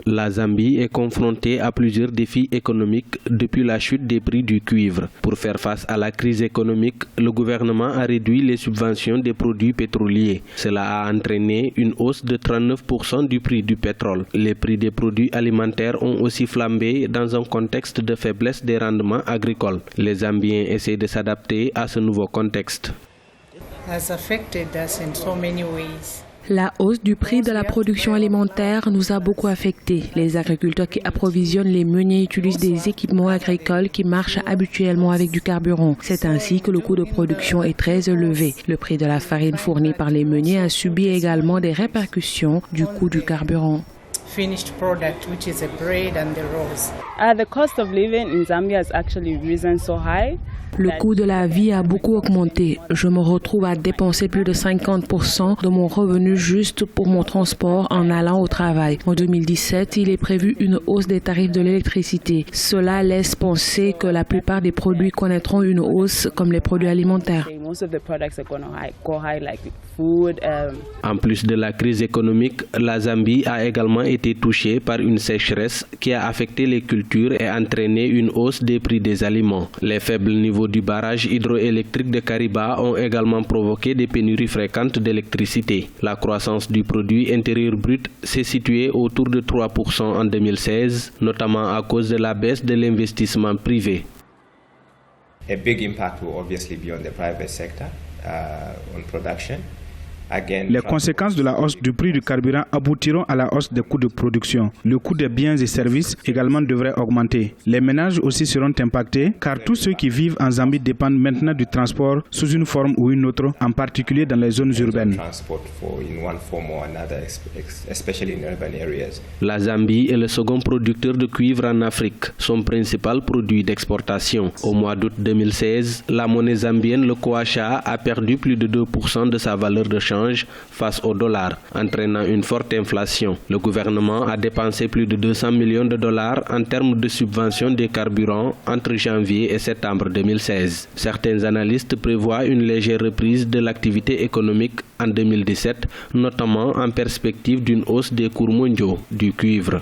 La Zambie est confrontée à plusieurs défis économiques depuis la chute des prix du cuivre. Pour faire face à la crise économique, le gouvernement a réduit les subventions des produits pétroliers. Cela a entraîné une hausse de 39% du prix du pétrole. Les prix des produits alimentaires ont aussi flambé dans un contexte de faiblesse des rendements agricoles. Les Zambiens essaient de s'adapter à ce nouveau contexte. La hausse du prix de la production alimentaire nous a beaucoup affectés. Les agriculteurs qui approvisionnent les meuniers utilisent des équipements agricoles qui marchent habituellement avec du carburant. C'est ainsi que le coût de production est très élevé. Le prix de la farine fournie par les meuniers a subi également des répercussions du coût du carburant. Finished product, which is the bread and the rolls. The cost of living in Zambia has actually risen so high. Le coût de la vie a beaucoup augmenté. Je me retrouve à dépenser plus de 50% de mon revenu juste pour mon transport en allant au travail. En 2017, il est prévu une hausse des tarifs de l'électricité. Cela laisse penser que la plupart des produits connaîtront une hausse, comme les produits alimentaires. En plus de la crise économique, la Zambie a également été touchée par une sécheresse qui a affecté les cultures et entraîné une hausse des prix des aliments. Les faibles niveaux du barrage hydroélectrique de Kariba ont également provoqué des pénuries fréquentes d'électricité. La croissance du produit intérieur brut s'est située autour de 3% en 2016, notamment à cause de la baisse de l'investissement privé. A big impact will obviously be on the private sector, on production. Les conséquences de la hausse du prix du carburant aboutiront à la hausse des coûts de production. Le coût des biens et services également devrait augmenter. Les ménages aussi seront impactés car tous ceux qui vivent en Zambie dépendent maintenant du transport sous une forme ou une autre, en particulier dans les zones urbaines. La Zambie est le second producteur de cuivre en Afrique, son principal produit d'exportation. Au mois d'août 2016, la monnaie zambienne, le kwacha, a perdu plus de 2% de sa valeur de change face au dollar, entraînant une forte inflation. Le gouvernement a dépensé plus de 200 millions de dollars en termes de subvention des carburants entre janvier et septembre 2016. Certains analystes prévoient une légère reprise de l'activité économique en 2017, notamment en perspective d'une hausse des cours mondiaux du cuivre.